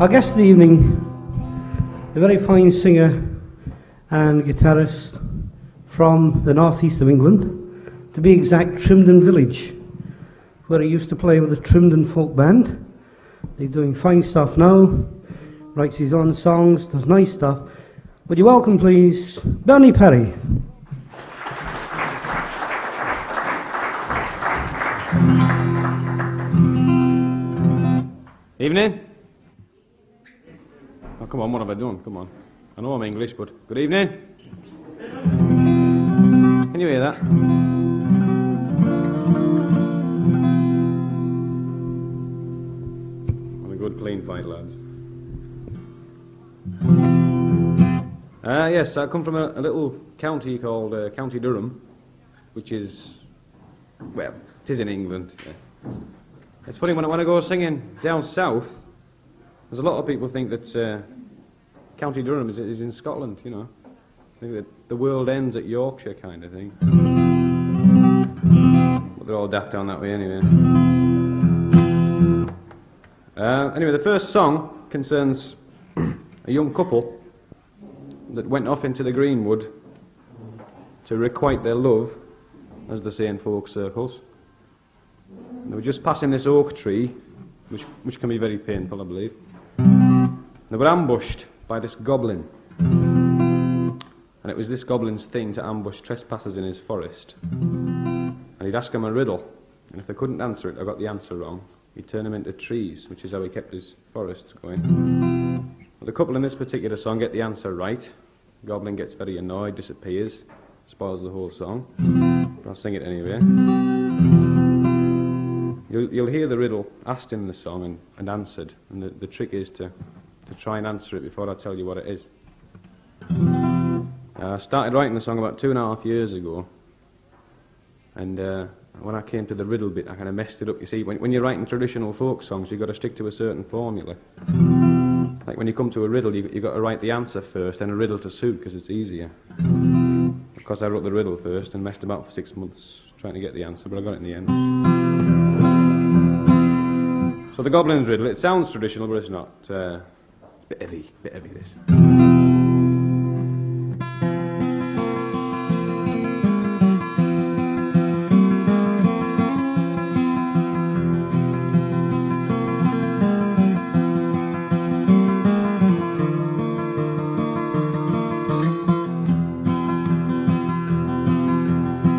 Our guest of the evening, a very fine singer and guitarist from the northeast of England, to be exact, Trimdon village, where he used to play with the Trimdon folk band. He's doing fine stuff now, writes his own songs, does nice stuff. Would you welcome, please, Bernie Parry. Evening. Oh, come on, what have I done? Come on. I know I'm English, but good evening. Can you hear that? What a good clean fight, lads. Yes, I come from a little county called County Durham, which is, well, it is in England. Yeah. It's funny, when I go singing down south, there's a lot of people think that County Durham is in Scotland, you know. I think that the world ends at Yorkshire kind of thing. But they're all daft down that way anyway. Anyway, the first song concerns a young couple that went off into the greenwood to requite their love, as they say in folk circles. They were just passing this oak tree, which can be very painful, I believe. They were ambushed by this goblin. And it was this goblin's thing to ambush trespassers in his forest. And he'd ask them a riddle, and if they couldn't answer it or got the answer wrong, he'd turn them into trees, which is how he kept his forests going. Well, the couple in this particular song get the answer right. The goblin gets very annoyed, disappears, spoils the whole song. But I'll sing it anyway. You'll hear the riddle asked in the song and answered, and the trick is to try and answer it before I tell you what it is. I started writing the song about 2.5 years ago, and when I came to the riddle bit, I kind of messed it up. You see, when you're writing traditional folk songs, you've got to stick to a certain formula. Like when you come to a riddle, you've got to write the answer first, then a riddle to suit, because it's easier. Of course, I wrote the riddle first and messed about for 6 months trying to get the answer, but I got it in the end. So the goblin's riddle, it sounds traditional, but it's not. It's a bit heavy this.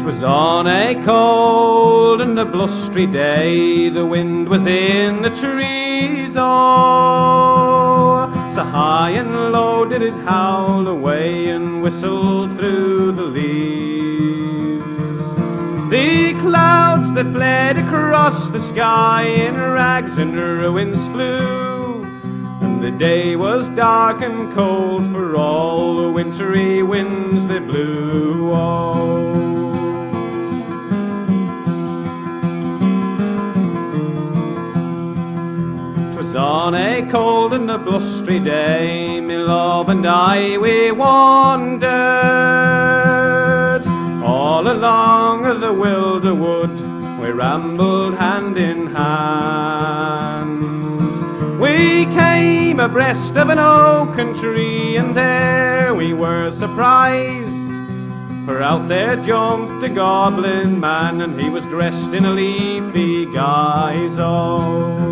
'Twas on a cold and a blustery day, the wind was in the trees, oh, so high and low did it howl away and whistled through the leaves. The clouds that fled across the sky in rags and ruins flew, and the day was dark and cold for all the wintry winds that blew, oh. On a cold and a blustery day, me love and I, we wandered all along the wilder wood. We rambled hand in hand. We came abreast of an oaken tree, and there we were surprised, for out there jumped a goblin man, and he was dressed in a leafy guise, oh.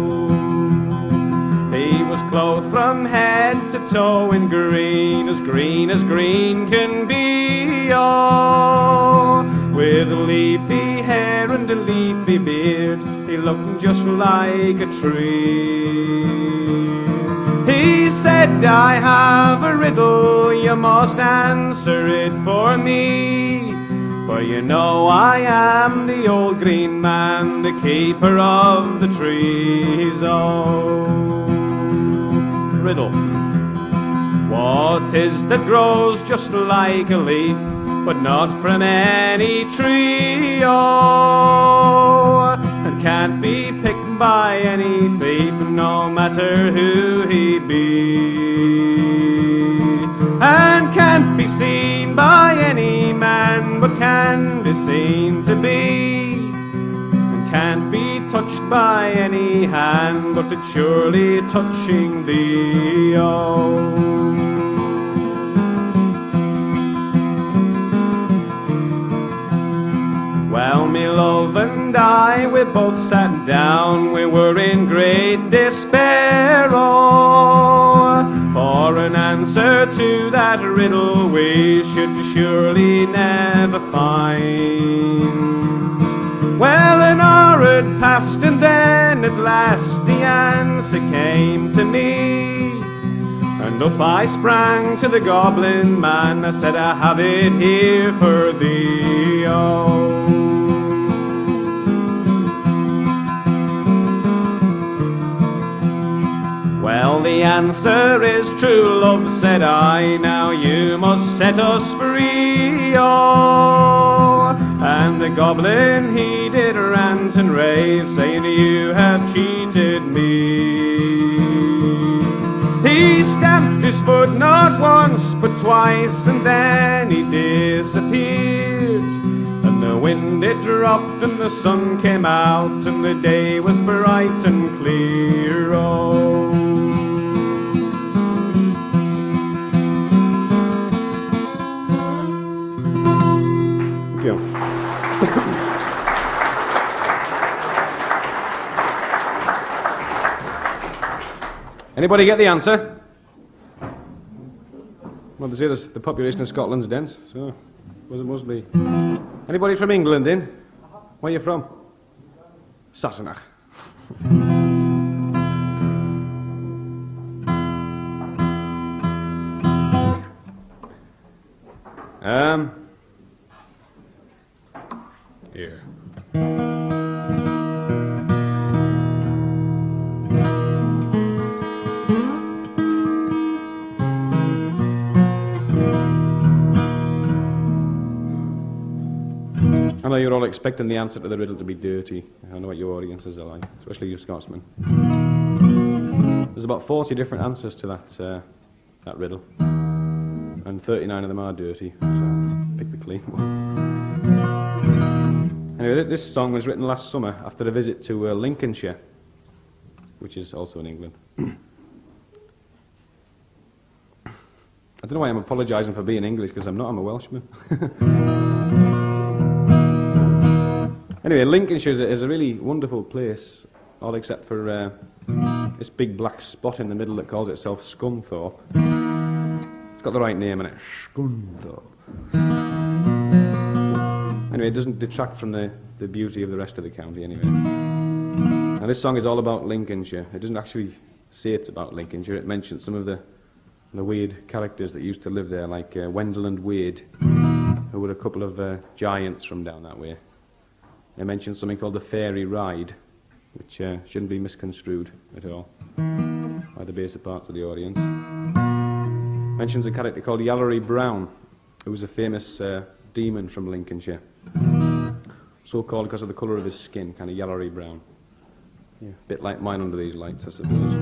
He was clothed from head to toe in green as green can be, oh. With leafy hair and a leafy beard, he looked just like a tree. He said, I have a riddle, you must answer it for me, for you know I am the old green man, the keeper of the trees, oh. Riddle. What is that grows just like a leaf, but not from any tree, oh, and can't be picked by any thief, no matter who he be, and can't be seen by any man, but can be seen to be, and can't be touched by any hand, but it's surely touching thee, oh. Well, me love and I, we both sat down, we were in great despair, oh, for an answer to that riddle we should surely never find. Well, an hour had passed and then at last the answer came to me, and up I sprang to the goblin man, I said I have it here for thee, oh. Well, the answer is true love, said I, now you must set us free, oh. And the goblin, he did rant and rave, saying you have cheated me. He stamped his foot not once but twice, and then he disappeared. And the wind it dropped and the sun came out, and the day was bright and clear, oh. Thank you. Anybody get the answer? Well, they say the population of Scotland's dense, so it must be. Anybody from England in? Where are you from? Sassenach. Here. I know you're all expecting the answer to the riddle to be dirty. I know what your audiences are like, especially you Scotsmen. There's about 40 different answers to that riddle, and 39 of them are dirty, so pick the clean one. Anyway, this song was written last summer after a visit to Lincolnshire, which is also in England. I don't know why I'm apologising for being English, because I'm not, I'm a Welshman. Anyway, Lincolnshire is a really wonderful place, all except for this big black spot in the middle that calls itself Scunthorpe. It's got the right name in it, Scunthorpe. Anyway, it doesn't detract from the beauty of the rest of the county anyway. Now this song is all about Lincolnshire. It doesn't actually say it's about Lincolnshire. It mentions some of the weird characters that used to live there, like Wendell and Wade, who were a couple of giants from down that way. They mentions something called the Fairy Ride, which shouldn't be misconstrued at all by the baser parts of the audience. Mentions a character called Yallery Brown, who was a famous demon from Lincolnshire. So called because of the colour of his skin, kind of yellowy brown. Yeah, a bit like mine under these lights, I suppose.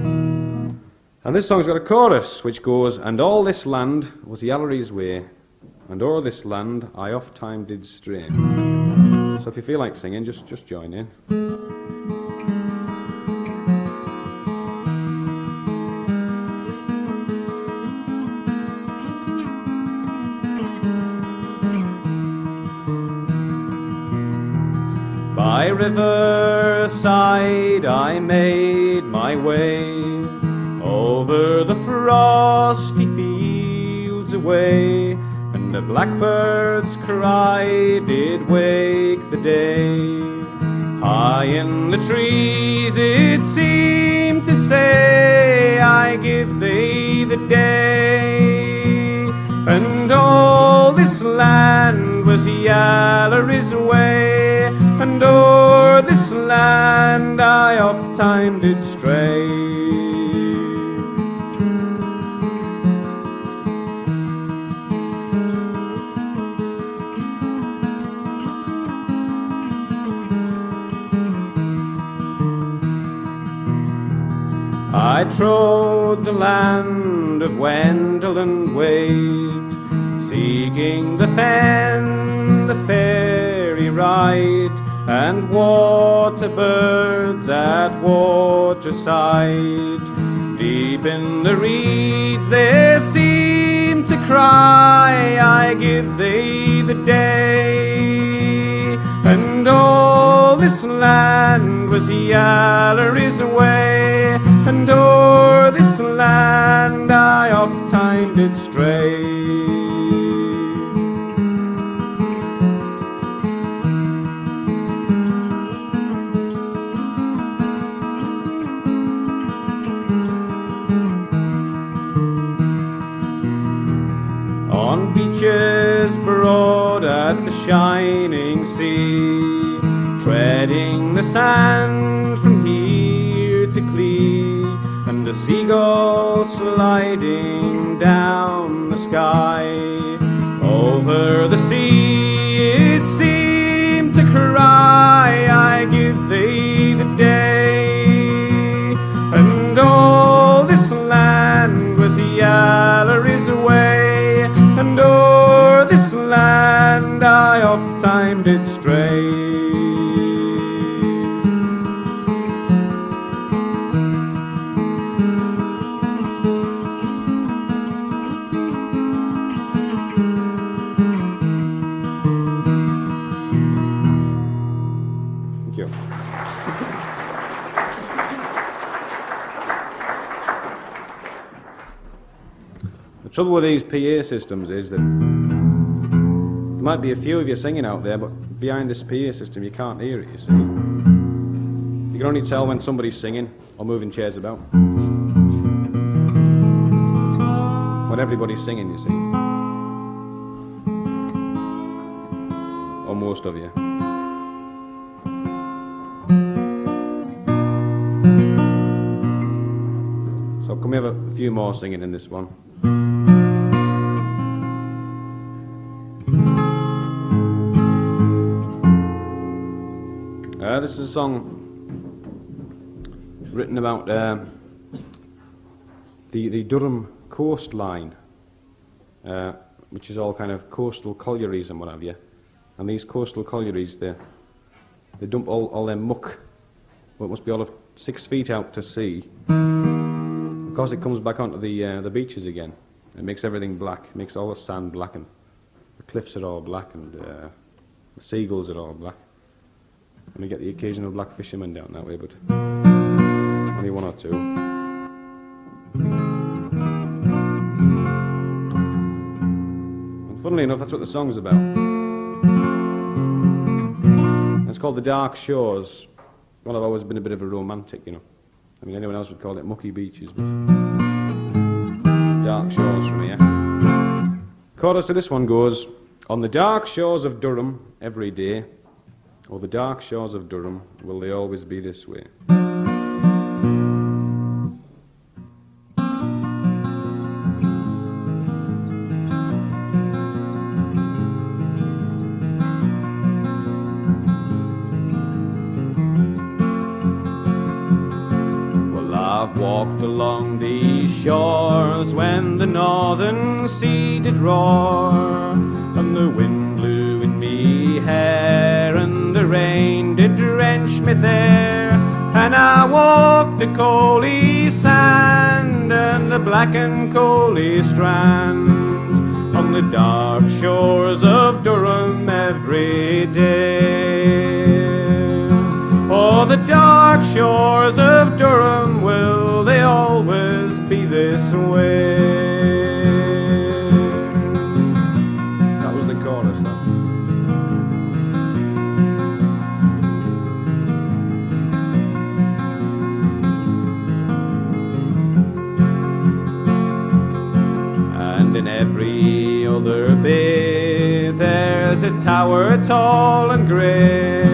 And this song's got a chorus which goes, and all this land was Yallery's way, and o'er this land I oft time did stray. So if you feel like singing, just join in. By riverside I made my way, over the frosty fields away, and the blackbird's cry did wake the day. High in the trees it seemed to say, I give thee the day. And all this land was Yallery's way, and o'er this land I oft time did stray. I trod the land of Wendell and Wade, seeking the fen, the fairy ride, and water birds at waterside. Deep in the reeds they seem to cry, I give thee the day. And all this land was Yallery's way, and o'er this land I oft time did stray. On beaches broad at the shining sea, treading the sand from here to Clee, and the seagull sliding down the sky. Over the sea it seemed to cry, I give thee the day. And all this land was Yallery's way, and o'er this land I oft time did stray. Thank you. The trouble with these PA systems is that there might be a few of you singing out there, but behind this PA system you can't hear it, you see. You can only tell when somebody's singing or moving chairs about. When everybody's singing, you see. Or most of you. So can we have a few more singing in this one? This is a song written about the Durham coastline, which is all kind of coastal collieries and what have you. And these coastal collieries, they dump all their muck, what must be all of 6 feet out to sea. Of course, it comes back onto the beaches again. It makes everything black, makes all the sand black, and the cliffs are all black, and the seagulls are all black. And we get the occasional black fishermen down that way, but only one or two. And funnily enough, that's what the song's about. And it's called The Dark Shores. Well, I've always been a bit of a romantic, you know. I mean, anyone else would call it mucky beaches, but dark shores from here. Chorus to this one goes, on the dark shores of Durham every day, or the dark shores of Durham, will they always be this way? Well, I've walked along these shores when the northern sea did roar, and the wind blew in me hair, and the rain did drench me there. And I walked the coaly sand and the black and coaly strand on the dark shores of Durham every day. Oh, the dark shores of Durham, will they always be this way? That was the chorus, though. And in every other bay there's a tower tall and grey,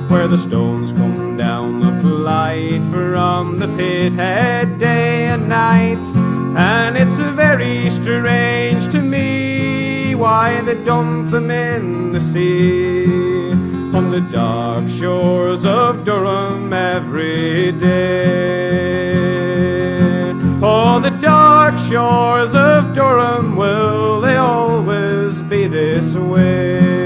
where the stones come down the flight from the pit head day and night. And it's very strange to me why they dump them in the sea on the dark shores of Durham every day. Oh, the dark shores of Durham, will they always be this way?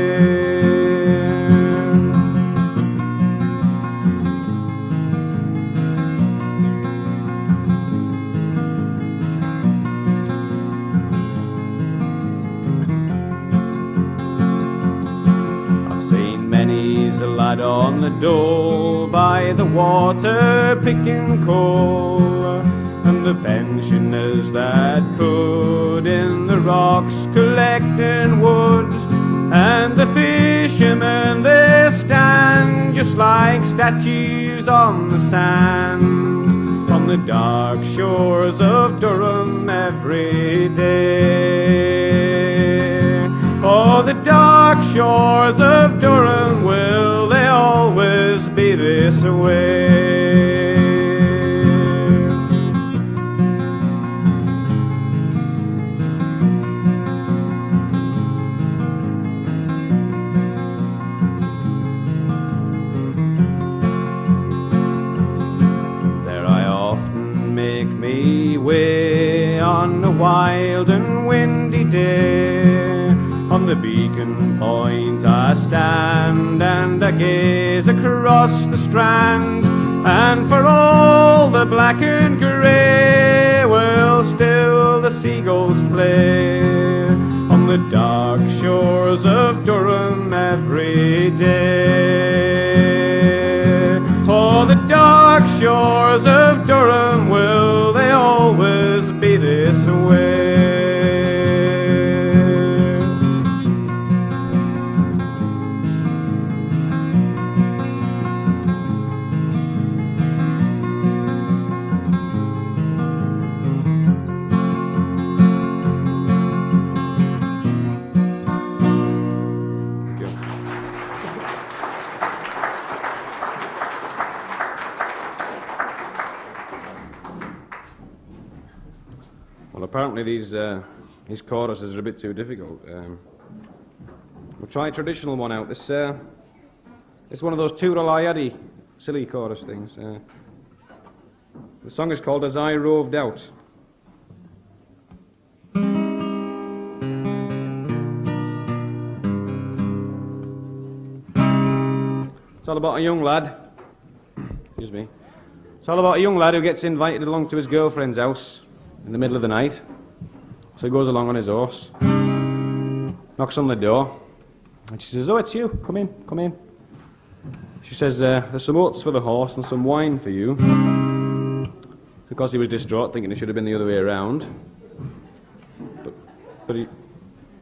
lad on the dole by the water picking coal, and the pensioners that could in the rocks collecting wood, and the fishermen they stand just like statues on the sand, on the dark shores of Durham every day. Oh, the dark shores of Durham, will they always be this way? There I often make me way on a wild and windy day. On the beacon point I stand, and I gaze across the strand, and for all the black and grey, well, still the seagulls play on the dark shores of Durham every day. Oh, the dark shores of Durham, will they always be this way? Apparently these choruses are a bit too difficult. We'll try a traditional one out. This one of those Turalayadi silly chorus things. The song is called As I Roved Out. It's all about a young lad. Excuse me. It's all about a young lad who gets invited along to his girlfriend's house in the middle of the night. So he goes along on his horse, knocks on the door, and she says, "Oh, it's you. Come in, come in." She says, "There's some oats for the horse and some wine for you." Because he was distraught, thinking it should have been the other way around. But he...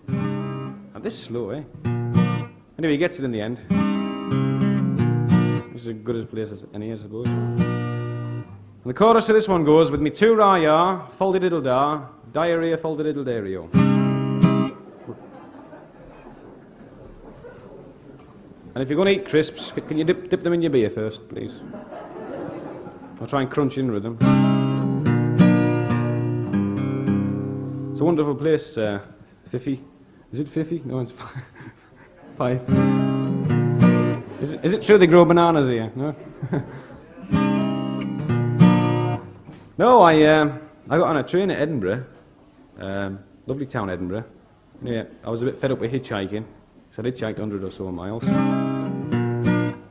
And this is slow, eh? Anyway, he gets it in the end. It's as good a place as any, I suppose. And the chorus to this one goes, "With me two ra-ya, fold-a-diddle-da, diarrhea, fold-a-diddle-dario." And if you're going to eat crisps, can you dip them in your beer first, please? I'll try and crunch in with them. It's a wonderful place, Fifi. Is it Fifi? No, it's Fife. Is it true they grow bananas here? No? No, I got on a train at Edinburgh, lovely town Edinburgh. Yeah, I was a bit fed up with hitchhiking, so I hitchhiked 100 or so miles.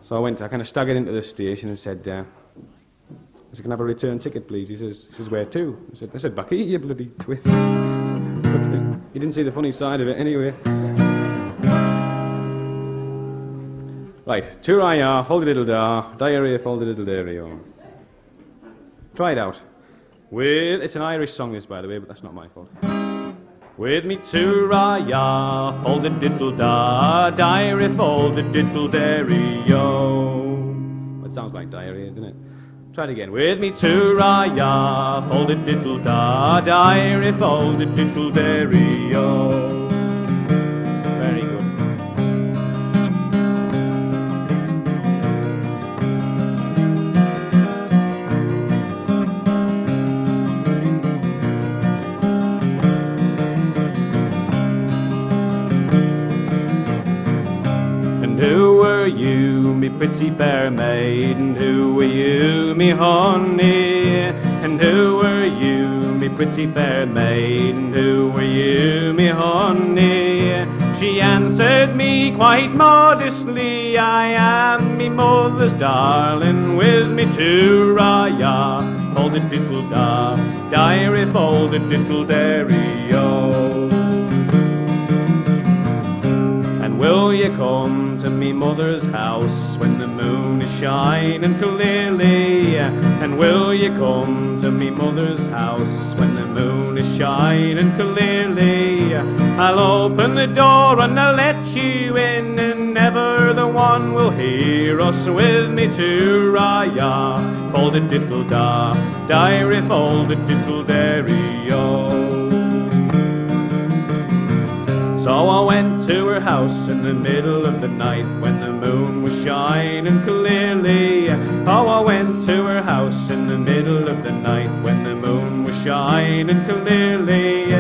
So I kind of staggered into the station and said, "Can I have a return ticket, please?" He says, "Where to?" I said, "Back here, you bloody twit." But he didn't see the funny side of it anyway. Right, two ra-ya, fold-a-diddle-da, diarrhea, fold-a-diddle-dario. Try it out. It's an Irish song, this, by the way, but that's not my fault. With me two ra-ya, fold-a-diddle-da, diarrhea, fold-a-diddle-dario. It sounds like diarrhea, doesn't it? Try it again. With me two ra-ya, fold-a-diddle-da, diarrhea, fold-a-diddle-dario. Very good. Who were you, me pretty fair maid? And who were you, me honey? And who were you, me pretty fair maid? And who were you, me honey? She answered me quite modestly, "I am me mother's darling, with me two ra-ya, fold-a-diddle-da, diarrhea, fold-a-diddle-dario. Will you come to me mother's house when the moon is shining clearly? And will you come to me mother's house when the moon is shining clearly? I'll open the door and I'll let you in, and never the one will hear us with me to Raya. Fold a diddle da, diary, fold a diddle dairy-o. So I went to her house in the middle of the night when the moon was shining clearly. Oh, I went to her house in the middle of the night when the moon was shining clearly.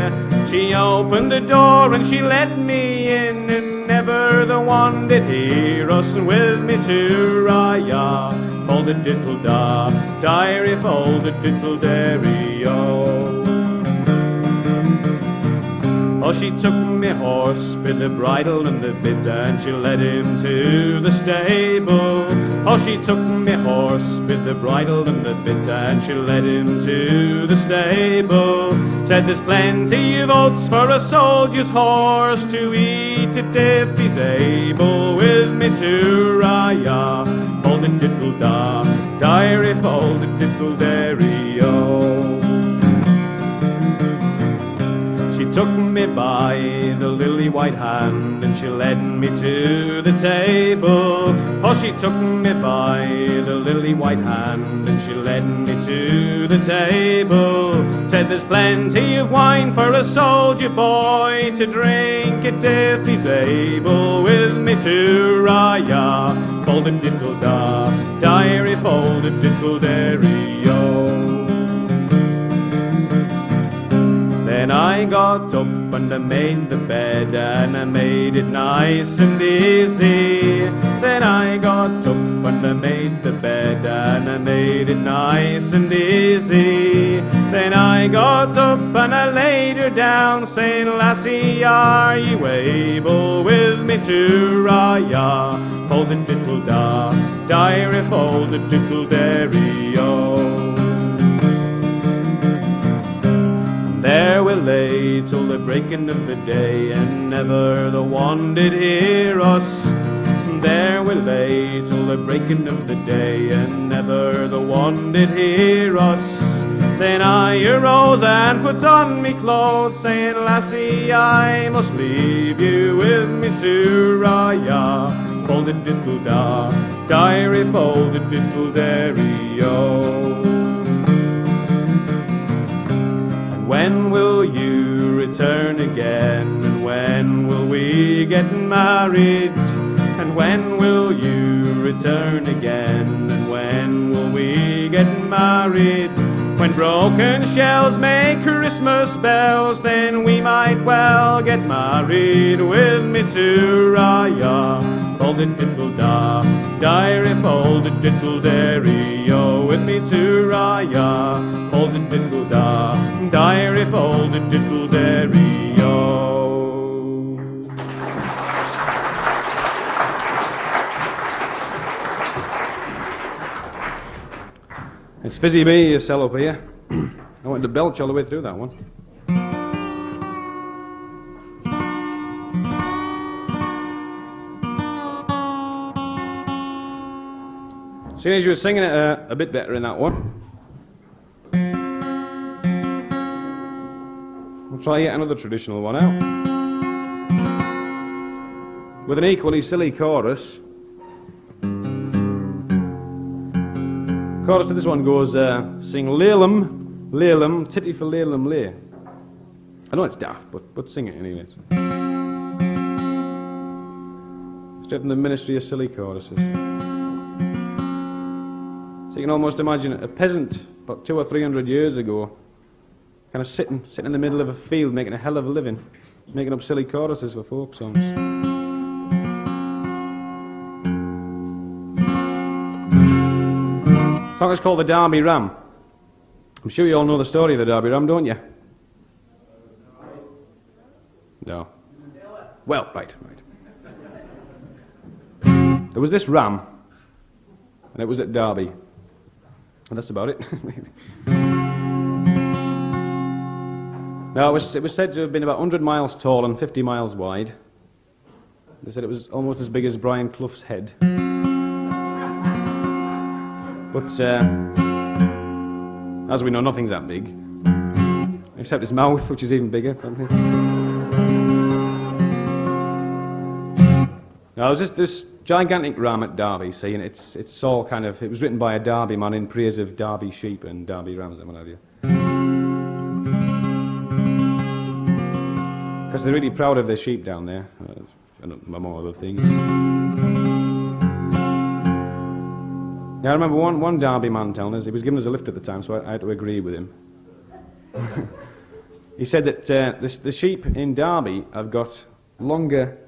She opened the door and she let me in, and never the one did hear us with me to Raya. Fold a diddle da, diary, fold a diddle dairy-o. Oh, she took me horse with the bridle and the bit, and she led him to the stable. Oh, she took me horse with the bridle and the bit, and she led him to the stable. Said there's plenty of oats for a soldier's horse to eat it if he's able. With me to Raya, fold a diddle da, diary, fold a diddle dairy-o. She took me by the lily white hand and she led me to the table. Oh, she took me by the lily white hand and she led me to the table. Said there's plenty of wine for a soldier boy to drink it if he's able. With me to Raya, fold a diddle da, diary, fold a diddle dairy-o. Then I got up and I made the bed, and I made it nice and easy. Then I got up and I made the bed, and I made it nice and easy. Then I got up and I laid her down, saying, lassie, are you able with me to Raya? Fold a diddle da, diary, fold a diddle dairy-o. There we lay till the breaking of the day, and never the one did hear us. There we lay till the breaking of the day, and never the one did hear us. Then I arose and put on me clothes, saying, lassie, I must leave you with me to Raya. Fold a diddle da, diary, fold a diddle dairy-o. When will you return again? And when will we get married? And when will you return again? And when will we get married? When broken shells make Christmas bells, then we might well get married. With me to Raya, fold a diddle da, diary, fold a diddle dairy-o. With me to Raya, fold a diddle da, diary, fold a diddle dairy-o. It's Fizzy B, you sell up here. I went to belch all the way through that one. Seeing as you were singing it a bit better in that one, we'll try yet another traditional one out. With an equally silly chorus. Chorus to this one goes, sing Lelam, Lelam, titty for Lelam, lay. I know it's daft, but sing it anyways. Straight from the Ministry of Silly Choruses. So you can almost imagine a peasant about 200 or 300 years ago, kind of sitting in the middle of a field, making a hell of a living, making up silly choruses for folk songs. The song is called The Derby Ram. I'm sure you all know the story of the Derby Ram, don't you? No. Well, right. There was this ram, and it was at Derby. And that's about it. Now, it was said to have been about 100 miles tall and 50 miles wide. They said it was almost as big as Brian Clough's head. But as we know, nothing's that big, except his mouth, which is even bigger. Now, there's this gigantic ram at Derby, see, and it's all kind of, it was written by a Derby man in praise of Derby sheep and Derby rams and what have you. Because they're really proud of their sheep down there, and among other things. Now, I remember one Derby man telling us, he was giving us a lift at the time, so I had to agree with him. He said that the sheep in Derby have got longer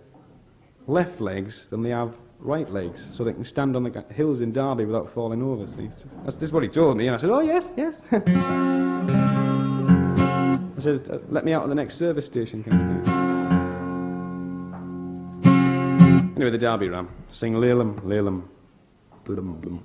left legs than they have right legs, so they can stand on the hills in Derby without falling over. So that's just what he told me, and I said, oh, yes. I said, let me out at the next service station, kind of thing. Anyway, the Derby ram. Sing Lalem, Lalem, Blum, Blum.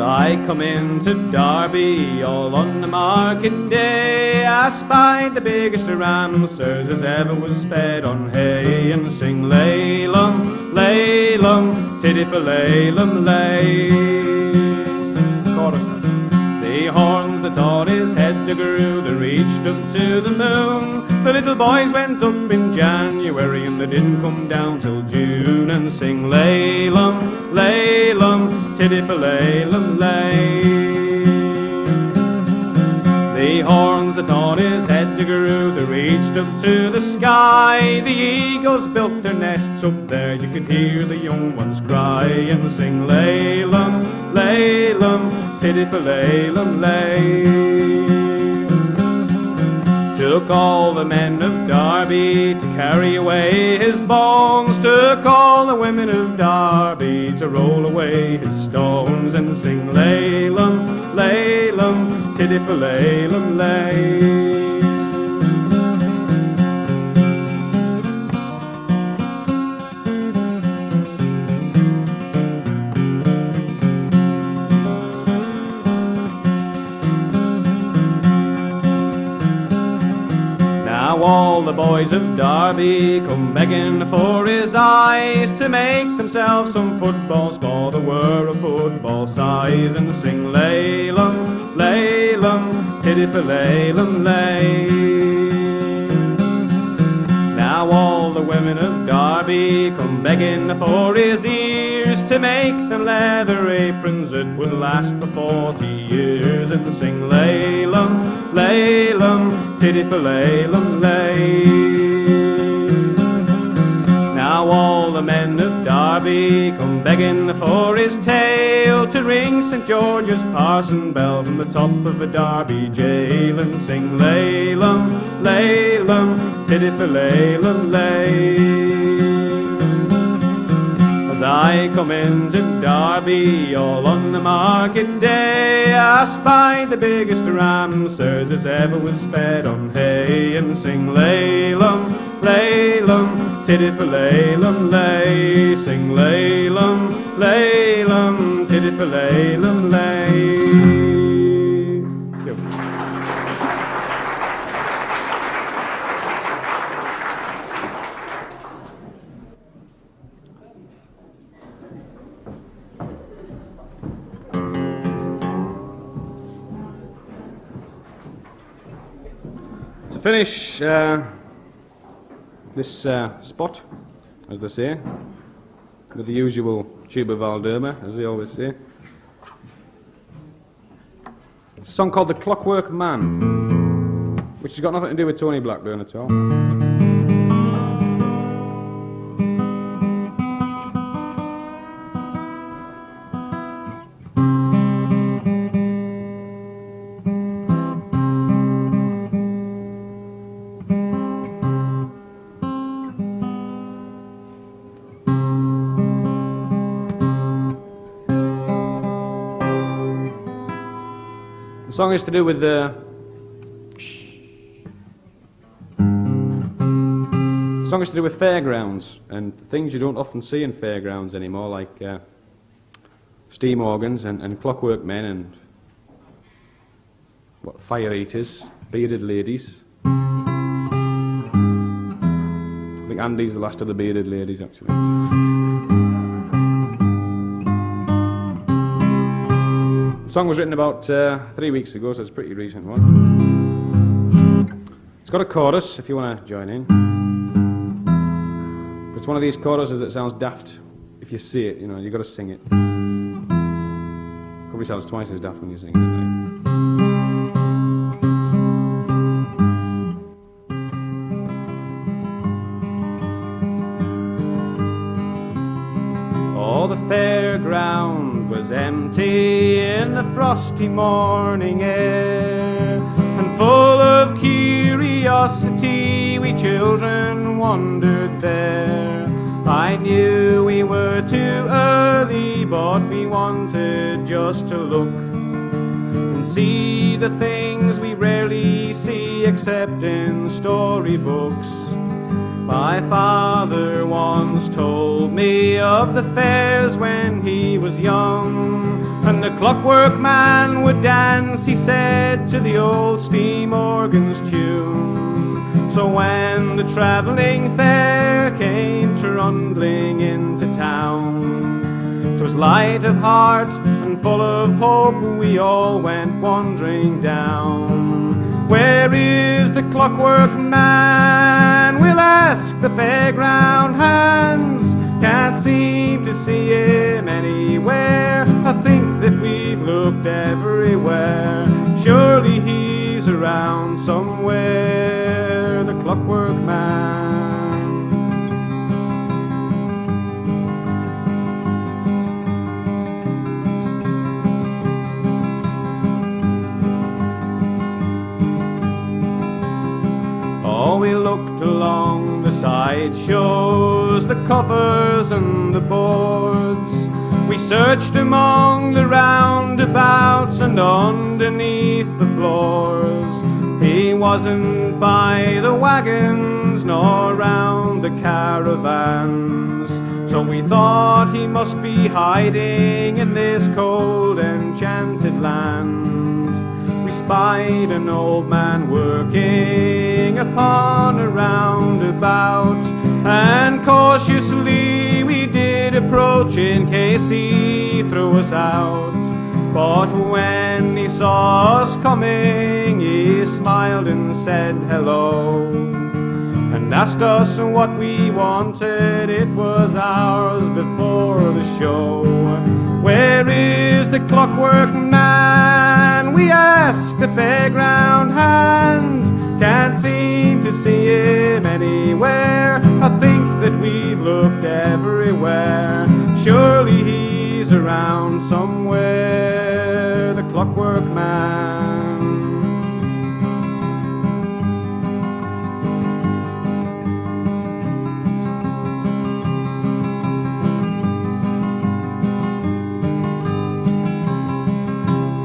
I come into Derby all on the market day. I spied the biggest ram, sirs, as ever was fed on hay, and sing Lalem, Lalem, tiddy for Lalem, lay. Chorus. The horns that taught his head to grew, they reached up to the moon. The little boys went up in January, and they didn't come down till June, and sing Lalem, Lalem, tiddy for Lalem, lay. The horns that on his head they grew, they reached up to the sky. The eagles built their nests up there, you could hear the young ones cry, and sing Lalem, Lalem, tiddy for Lalem, lay. Took all the men of Derby to carry away his bones, took all the women of Derby to roll away his stones, and sing Lalem, Lalem, tiddy for Lalem, lay. All the boys of Derby come begging for his eyes to make themselves some footballs, for they were of football size, and sing Lalem, Lalem, tiddy for Lalem, lay. Now all the women of Derby come begging for his ears to make them leather aprons that would last for 40 years, and sing Lalem, Lalem, tiddy for Lalem, lay. Now all the men of Derby come begging for his tail to ring St. George's parson bell from the top of a Derby jail, and sing Lalem, Lalem, tiddy for Lalem, lay. As I come into Derby all on the market day, I spy the biggest ram, sirs, as ever was fed on hay, and sing Lalem, Lalem, tiddy for Lalem, lay. Sing Lalem, Lalem, tiddy for Lalem, lay. To finish this spot, as they say, with the usual tuba Valderma, as they always say, it's a song called The Clockwork Man, which has got nothing to do with Tony Blackburn at all. The song is to do with the song is to do with fairgrounds and things you don't often see in fairgrounds anymore, like steam organs and clockwork men and fire eaters, bearded ladies. I think Andy's the last of the bearded ladies, actually. The song was written about 3 weeks ago, so it's a pretty recent one. It's got a chorus, if you want to join in. It's one of these choruses that sounds daft if you see it, you've got to sing it. Probably sounds twice as daft when you sing it, doesn't it? Oh, the fairground was empty in the frosty morning air, and full of curiosity we children wandered there. I knew we were too early, but we wanted just to look and see the things we rarely see except in storybooks. My father once told me of the fairs when he was young, and the clockwork man would dance, he said, to the old steam organ's tune. So when the travelling fair came trundling into town, 'twas light of heart and full of hope we all went wandering down. Where is the clockwork man? We'll ask the fairground hands. Can't seem to see him anywhere. I think that we've looked everywhere. Surely he's around somewhere, the clockwork man. Oh, we looked along the side shows, the covers and the boards. We searched among the roundabouts and underneath the floors. He wasn't by the wagons nor round the caravans, so we thought he must be hiding in this cold enchanted land. We spied an old man working upon a roundabout, and cautiously we did approach in case he threw us out. But when he saw us coming, he smiled and said hello, and asked us what we wanted. It was ours before the show. Where is the clockwork man? We asked the fairground hand. Can't seem to see him anywhere. I think that we've looked everywhere. Surely he's around somewhere, the clockwork man.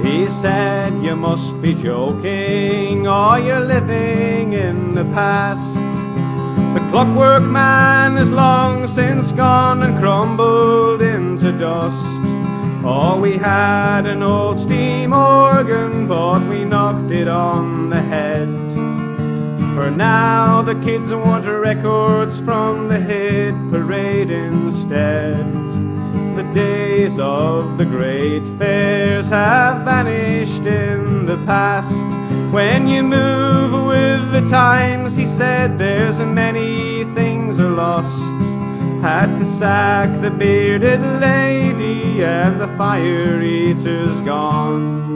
He said, you must be joking, or you're living in the past. The clockwork man is long since gone and crumbled into dust. Oh, we had an old steam organ, but we knocked it on the head. For now the kids want records from the hit parade instead. The days of the great fairs have vanished in the past. When you move with the times, he said, there's many things are lost. Had to sack the bearded lady and the fire eater's gone.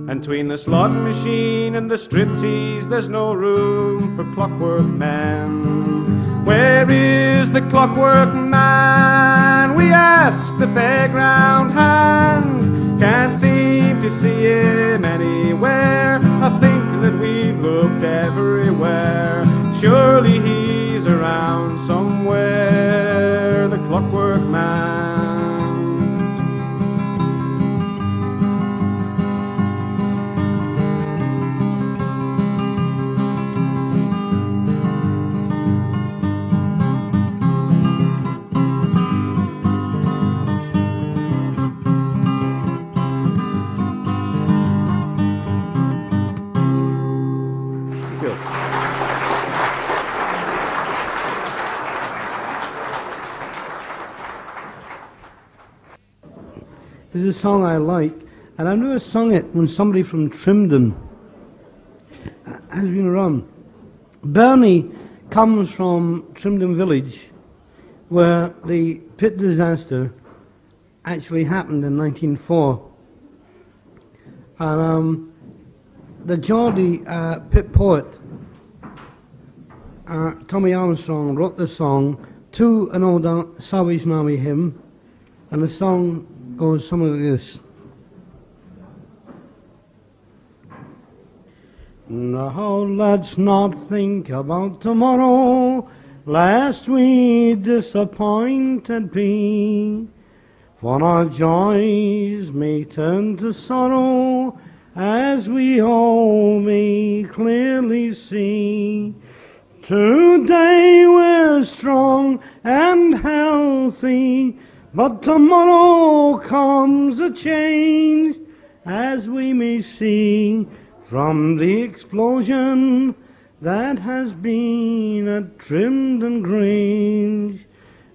And between the slot machine and the striptease, there's no room for clockwork men. Where is the clockwork man? We ask the fairground hand. Can't seem to see him anywhere. I think that we've looked everywhere. Surely he's around somewhere, the clockwork man. is a song I like, and I've never sung it when somebody from Trimdon has been around. Bernie comes from Trimdon village, where the pit disaster actually happened in 1904. And the Geordie pit poet, Tommy Armstrong, wrote the song to an old Salvation Army hymn, and the song goes something like this. Now let's not think about tomorrow, lest we disappointed be, for our joys may turn to sorrow, as we all may clearly see. Today we're strong and healthy, but tomorrow comes a change, as we may see from the explosion that has been at Trimdon Grange.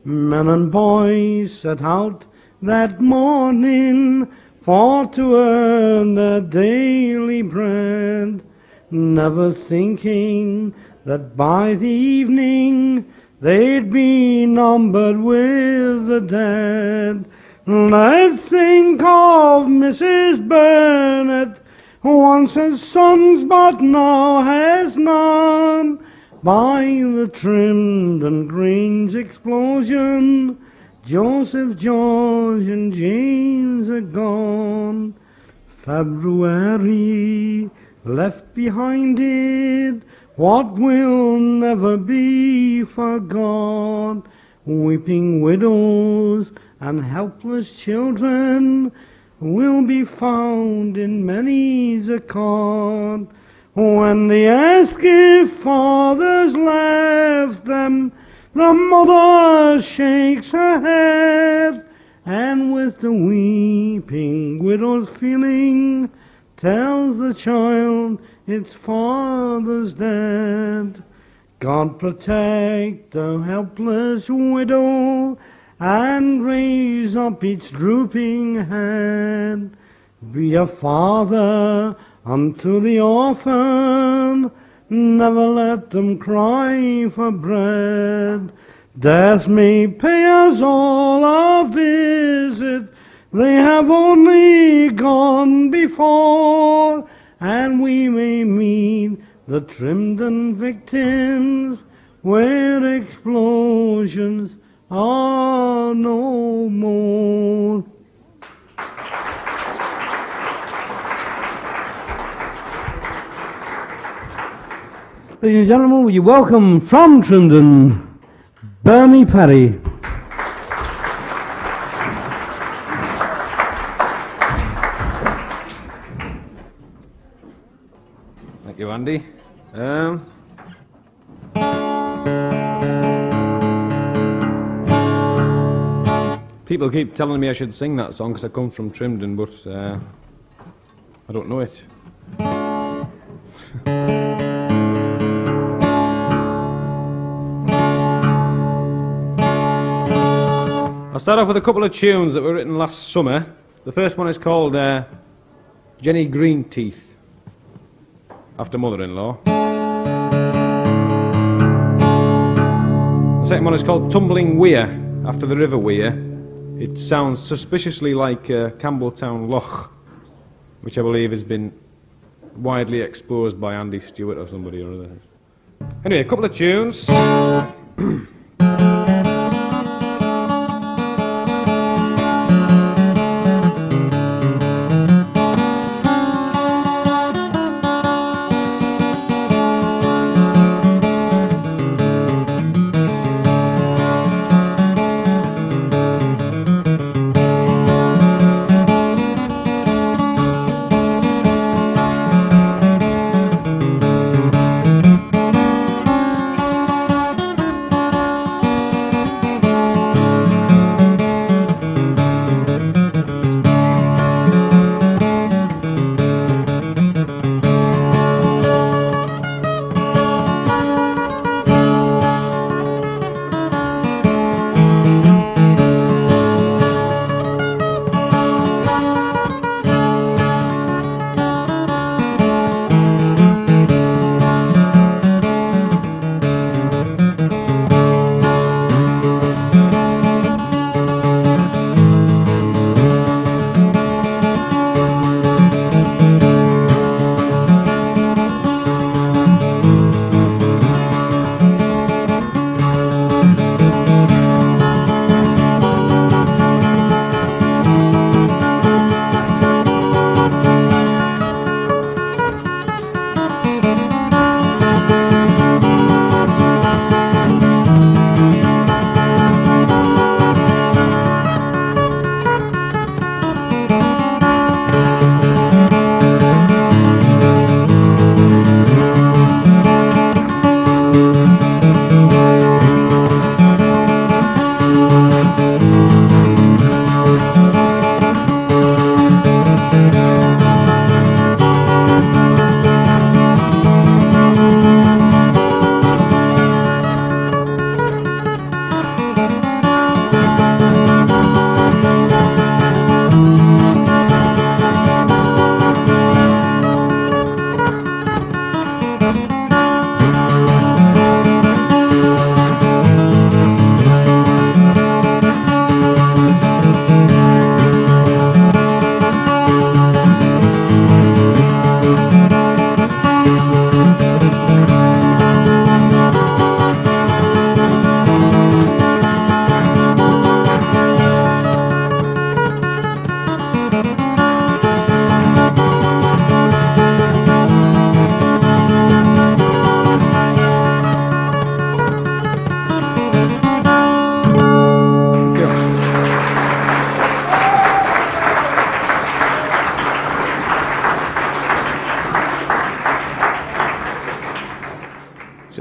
Men and boys set out that morning for to earn their daily bread, never thinking that by the evening they'd be numbered with the dead. Let's think of Mrs. Burnett, who once has sons but now has none. By the Trimdon Grange explosion, Joseph, George and James are gone. February left behind it what will never be forgot. Weeping widows and helpless children will be found in many's a cot. When they ask if fathers left them, the mother shakes her head, and with the weeping widow's feeling, tells the child its father's dead. God protect the helpless widow, and raise up its drooping head. Be a father unto the orphan, never let them cry for bread. Death may pay us all a visit, they have only gone before, and we may meet the Trimdon victims where explosions are no more. Ladies and gentlemen, will you welcome from Trimdon, Bernie Parry. Thank you, Andy. People keep telling me I should sing that song because I come from Trimdon, but I don't know it. I'll start off with a couple of tunes that were written last summer. The first one is called Jenny Greenteeth, after mother-in-law. The second one is called Tumbling Weir, after the River Weir. It sounds suspiciously like Campbelltown Loch, which I believe has been widely exposed by Andy Stewart or somebody or other. Anyway, a couple of tunes.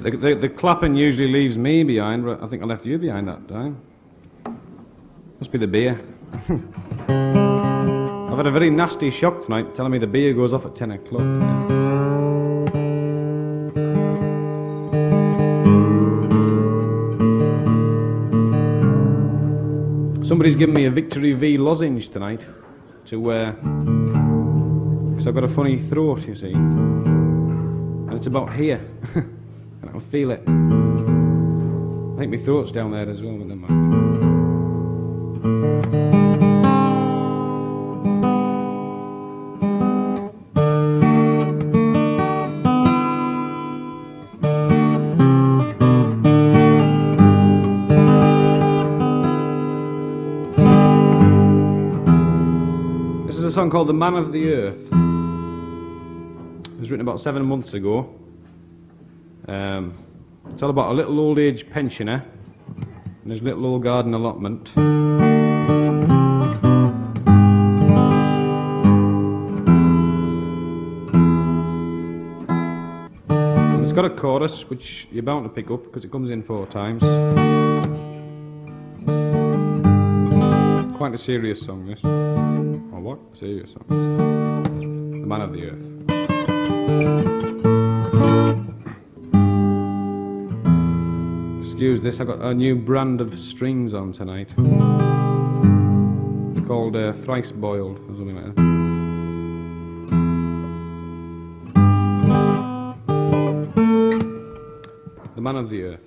The clapping usually leaves me behind, but I think I left you behind that time. Must be the beer. I've had a very nasty shock tonight, telling me the beer goes off at 10 o'clock. Somebody's given me a Victory V lozenge tonight to wear, because I've got a funny throat, you see. And it's about here. And I can feel it. I think my throat's down there as well, but never mind. This is a song called The Man of the Earth. It was written about 7 months ago. It's all about a little old age pensioner and his little old garden allotment. And it's got a chorus which you're bound to pick up because it comes in 4 times. Quite a serious song, this. Or what? A serious song. The Man of the Earth. Excuse this, I got a new brand of strings on tonight. It's called Thrice Boiled or something like that. The Man of the Earth.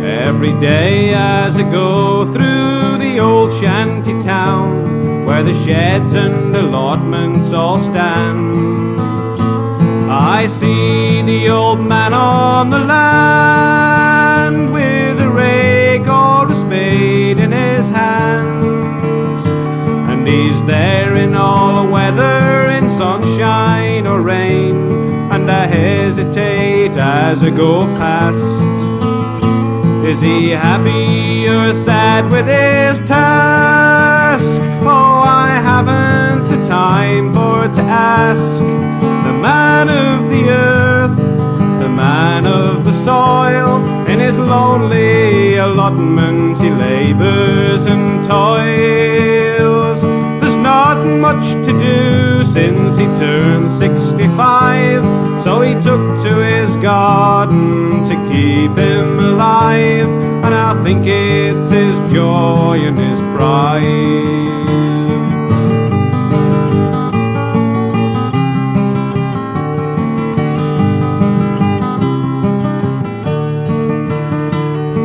Every day as I go through the old shanty town, where the sheds and allotments all stand, I see the old man on the land with a rake or a spade in his hands. And he's there in all weather, in sunshine or rain, and I hesitate as I go past. Is he happy or sad with his task? Oh, I haven't the time for to ask. The man of the earth, the man of the soil, in his lonely allotment he labours and toils. There's not much to do since he turned 65, so he took to his garden to keep him alive, and I think it's his joy and his pride.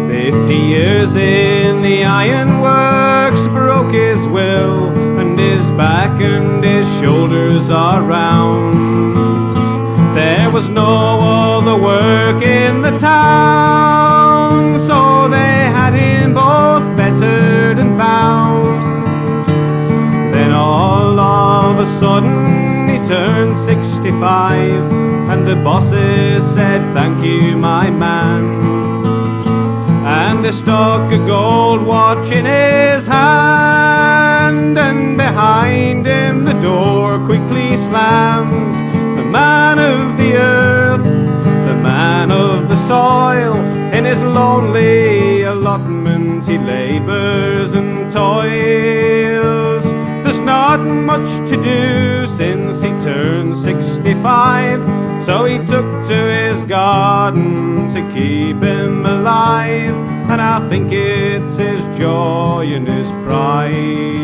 50 years in the ironworks broke his will, and his back and his shoulders are round. There was no other work in the town, so they had him both fettered and bound. Then all of a sudden he turned 65, and the bosses said, "Thank you, my man." And they stuck a gold watch in his hand, and behind him the door quickly slammed. The man of the earth, the man of the soil, in his lonely allotment he labours and toils. There's not much to do since he turned 65, so he took to his garden to keep him alive, and I think it's his joy and his pride.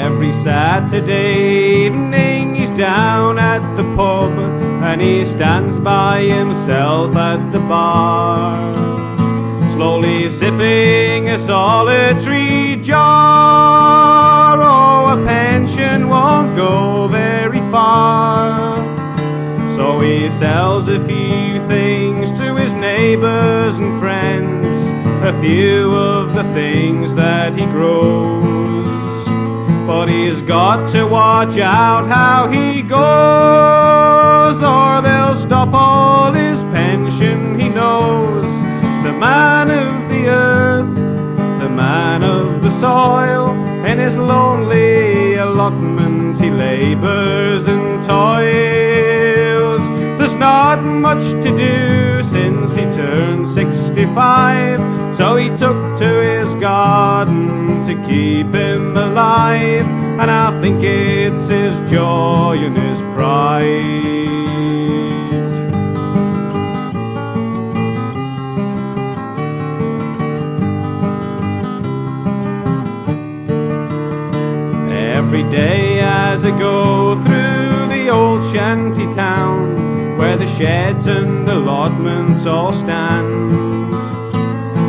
Every Saturday evening he's down at the pub, and he stands by himself at the bar, slowly sipping a solitary jar. Oh, a pension won't go very far, so he sells a few things to his neighbours and friends, a few of the things that he grows. he's got to watch out how he goes, or they'll stop all his pension, he knows. The man of the earth, the man of the soil, in his lonely allotment he labours and toils. There's not much to do since he turned 65, so he took to his garden to keep him alive, and I think it's his joy and his pride. Every day as I go through the old shanty town, where the sheds and allotments all stand,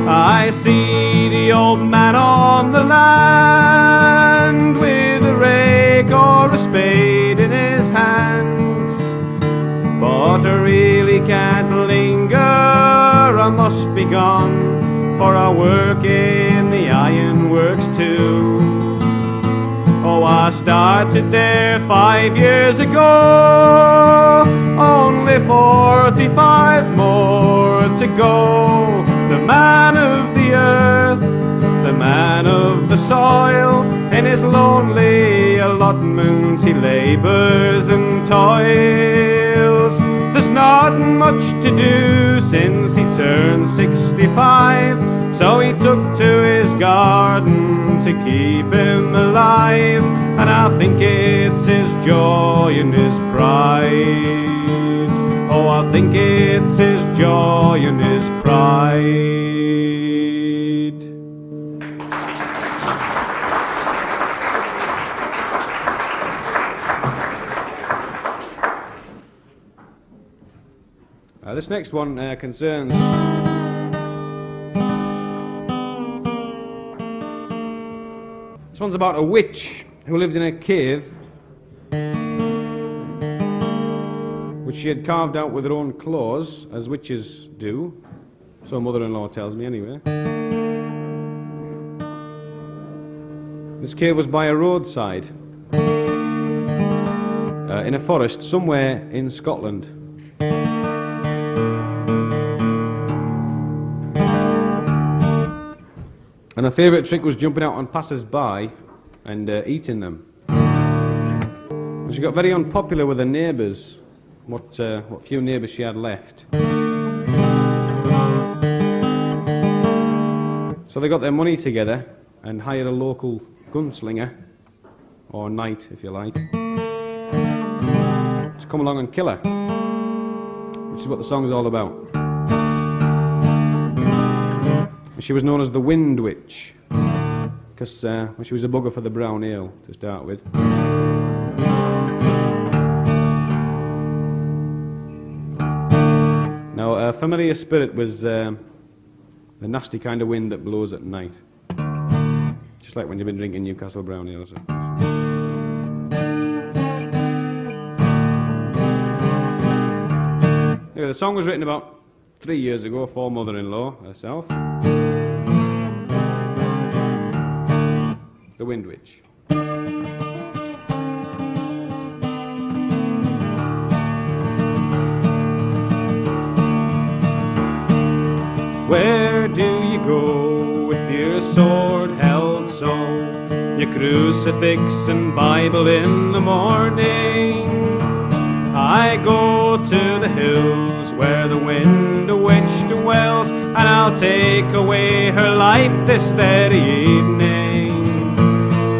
I see the old man on the land with a rake or a spade in his hands. But I really can't linger, I must be gone, for I work in the ironworks too. Oh, I started there 5 years ago, only 45 more to go. The man of the earth, the man of the soil, in his lonely allotment he labours and toils. There's not much to do since he turned 65, so he took to his garden to keep him alive, and I think it's his joy and his pride. Oh, I think it's his joy and his pride. This next one concerns this one's about a witch who lived in a cave which she had carved out with her own claws, as witches do, so mother-in-law tells me anyway. This cave was by a roadside in a forest somewhere in Scotland. And her favourite trick was jumping out on passers-by and eating them. And she got very unpopular with her neighbours, what few neighbours she had left. So they got their money together and hired a local gunslinger, or knight if you like, to come along and kill her, which is what the song's all about. She was known as the Wind Witch, because she was a bugger for the brown ale to start with. Now, a familiar spirit was the nasty kind of wind that blows at night, just like when you've been drinking Newcastle brown ale. So. Anyway, the song was written about 3 years ago for mother-in-law herself. The Wind Witch. Where do you go with your sword held so, your crucifix and Bible in the morning? I go to the hills where the Wind Witch dwells, and I'll take away her life this very evening.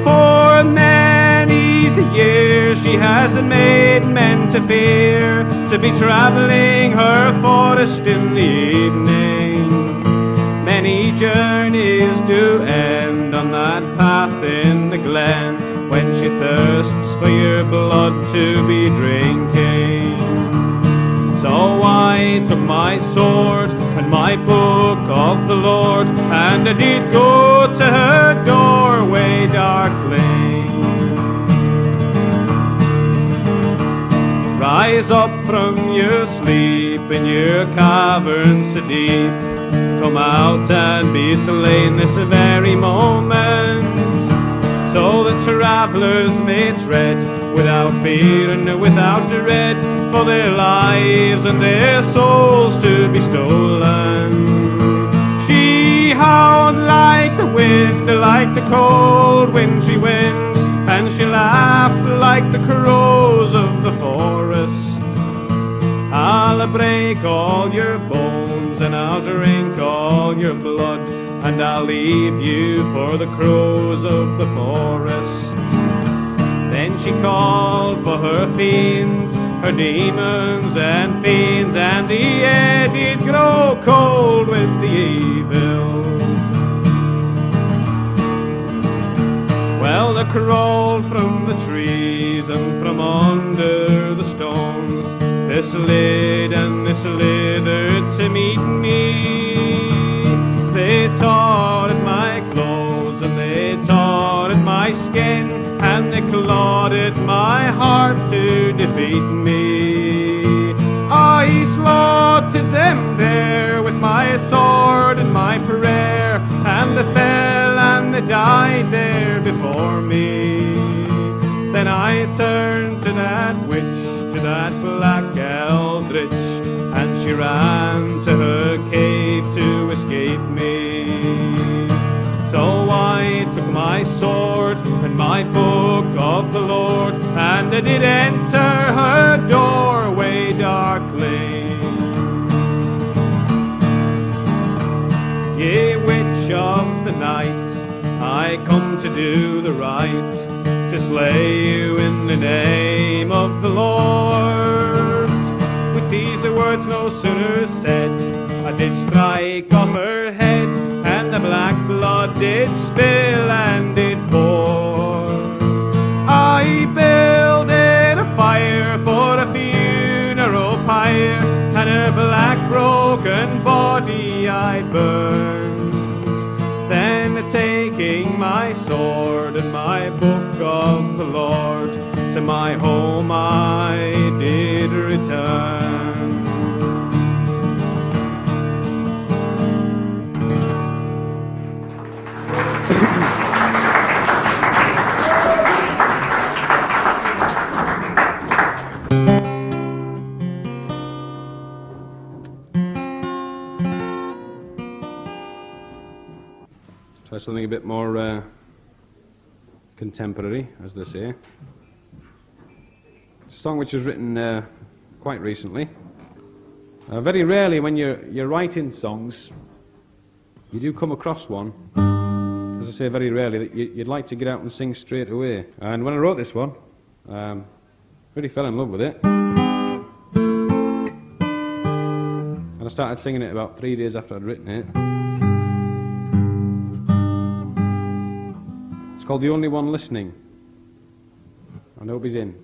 For many a year she hasn't made men to fear, to be travelling her forest in the evening. Many journeys do end on that path in the glen, when she thirsts for your blood to be drinking. So I took my sword and my book of the Lord, and I did go to her doorway darkly. Rise up from your sleep in your caverns so deep, come out and be slain this very moment, so that travellers may tread without fear and without dread, for their lives and their souls to be stolen. She howled like the wind, like the cold wind she went, and she laughed like the crows of the forest. I'll break all your bones and I'll drink all your blood, and I'll leave you for the crows of the forest. Then she called for her fiends, her demons and fiends, and the air did grow cold with the evil. Well, they crawled from the trees and from under the stones. They slid and they slithered to meet me. They tore at my clothes and they tore at my skin, and they clawed at my heart to defeat me. I slaughtered them there with my sword and my prayer, and they fell and they died there before me. Then I turned to that witch, to that black eldritch, and she ran to her cave to escape me. So I took my sword and my book of the Lord, and I did enter her doorway darkly. Yea, witch of the night, I come to do the right, to slay you in the name of the Lord. With these words no sooner said, I did strike off her head, and the black blood did spill and did pour. I builded a fire for a funeral pyre, and her black broken body I burned. Then taking my sword and my book of the Lord, to my home I did return. Try something a bit more contemporary, as they say. It's a song which was written quite recently. Very rarely when you're writing songs, you do come across one, as I say, very rarely, that you'd like to get out and sing straight away. And when I wrote this one, really fell in love with it. And I started singing it about 3 days after I'd written it. It's called The Only One Listening. I hope he's in.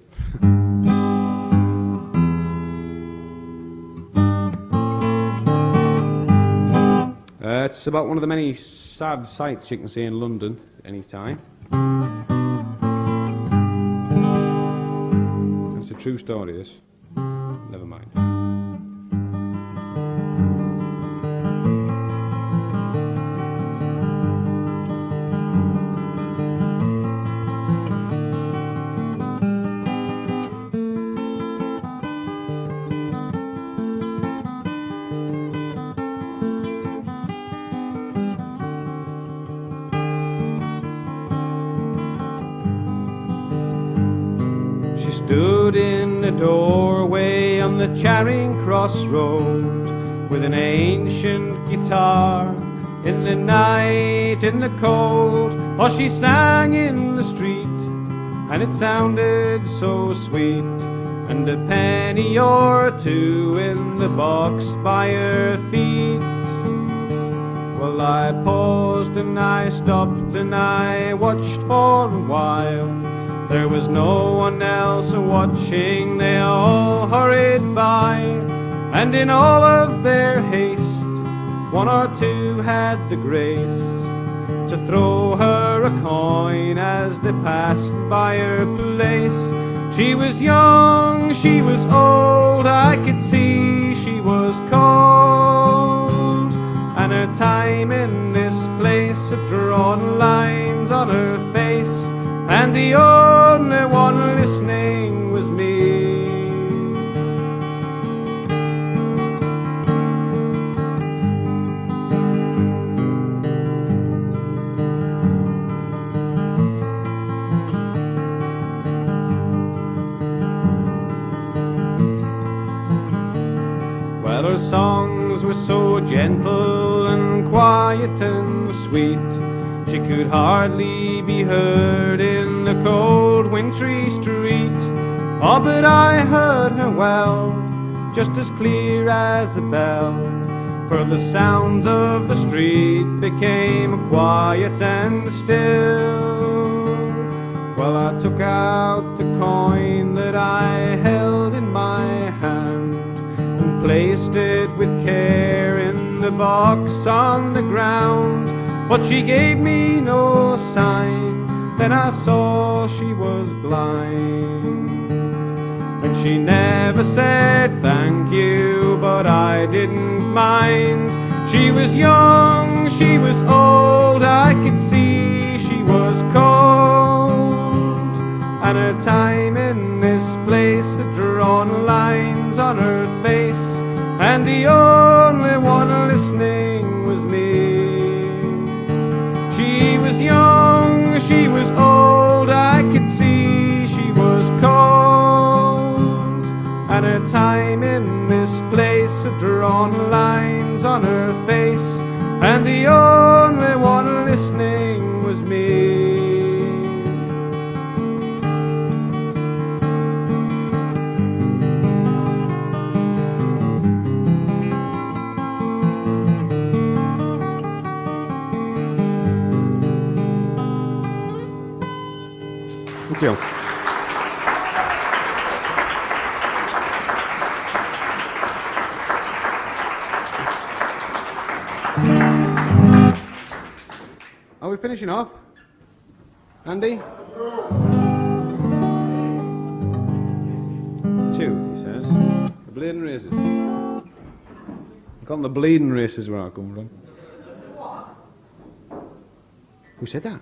It's about one of the many sad sights you can see in London at any time. It's a true story, this. Never mind. Stood in the doorway on the Charing Cross Road with an ancient guitar in the night, in the cold. Oh, she sang in the street and it sounded so sweet, and a penny or two in the box by her feet. Well, I paused and I stopped and I watched for a while. There was no one else watching, they all hurried by, and in all of their haste, one or two had the grace to throw her a coin as they passed by her place. She was young, she was old, I could see she was cold, and her time in this place had drawn lines on her face, and the only one listening was me. Well, her songs were so gentle and quiet and sweet, she could hardly be heard in the cold wintry street. Oh, but I heard her well, just as clear as a bell, for the sounds of the street became quiet and still. Well, I took out the coin that I held in my hand and placed it with care in the box on the ground. But she gave me no sign, then I saw she was blind. And she never said thank you, but I didn't mind. She was young, she was old, I could see she was cold. And her time in this place had drawn lines on her face, and the only one listening was me. She was young, she was old, I could see she was cold. And her time in this place had drawn lines on her face, and the only one listening was me. Thank you. Are we finishing off? Andy? 2, he says. The bleeding races. I call them the bleeding races where I come from. Who said that?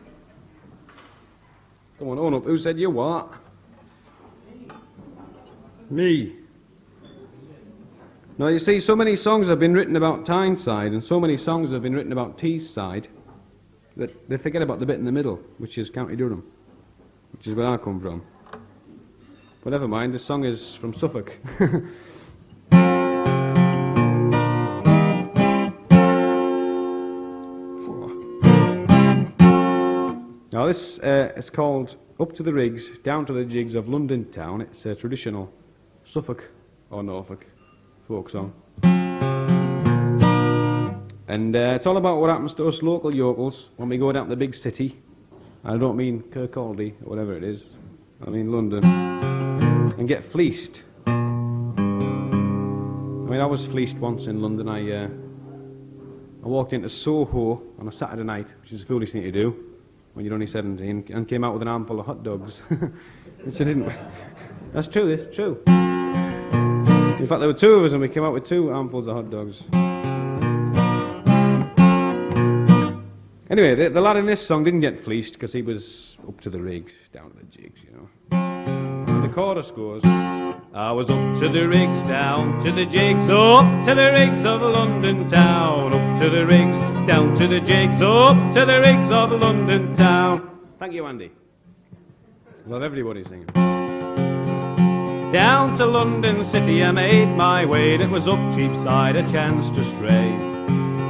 Come on, own up. Who said you what? Me. Now, you see, so many songs have been written about Tyneside, and so many songs have been written about Teesside, that they forget about the bit in the middle, which is County Durham, which is where I come from. But never mind, this song is from Suffolk. Now this is called Up to the Rigs, Down to the Jigs of London Town. It's a traditional Suffolk or Norfolk folk song. And it's all about what happens to us local yokels when we go down to the big city. I don't mean Kirkcaldy or whatever it is. I mean London. And get fleeced. I mean, I was fleeced once in London. I walked into Soho on a Saturday night, which is a foolish thing to do when you're only 17, and came out with an armful of hot dogs, which I didn't. That's true, it's true. In fact, there were 2 of us and we came out with 2 armfuls of hot dogs. Anyway, the lad in this song didn't get fleeced because he was up to the rigs, down to the jigs, you know. And the chorus goes, I was up to the rigs, down to the jigs, up to the rigs of London town, up to the rigs, down to the jigs, up to the rigs of London town. Thank you, Andy. I love everybody singing. Down to London City I made my way, it was up Cheapside a chance to stray.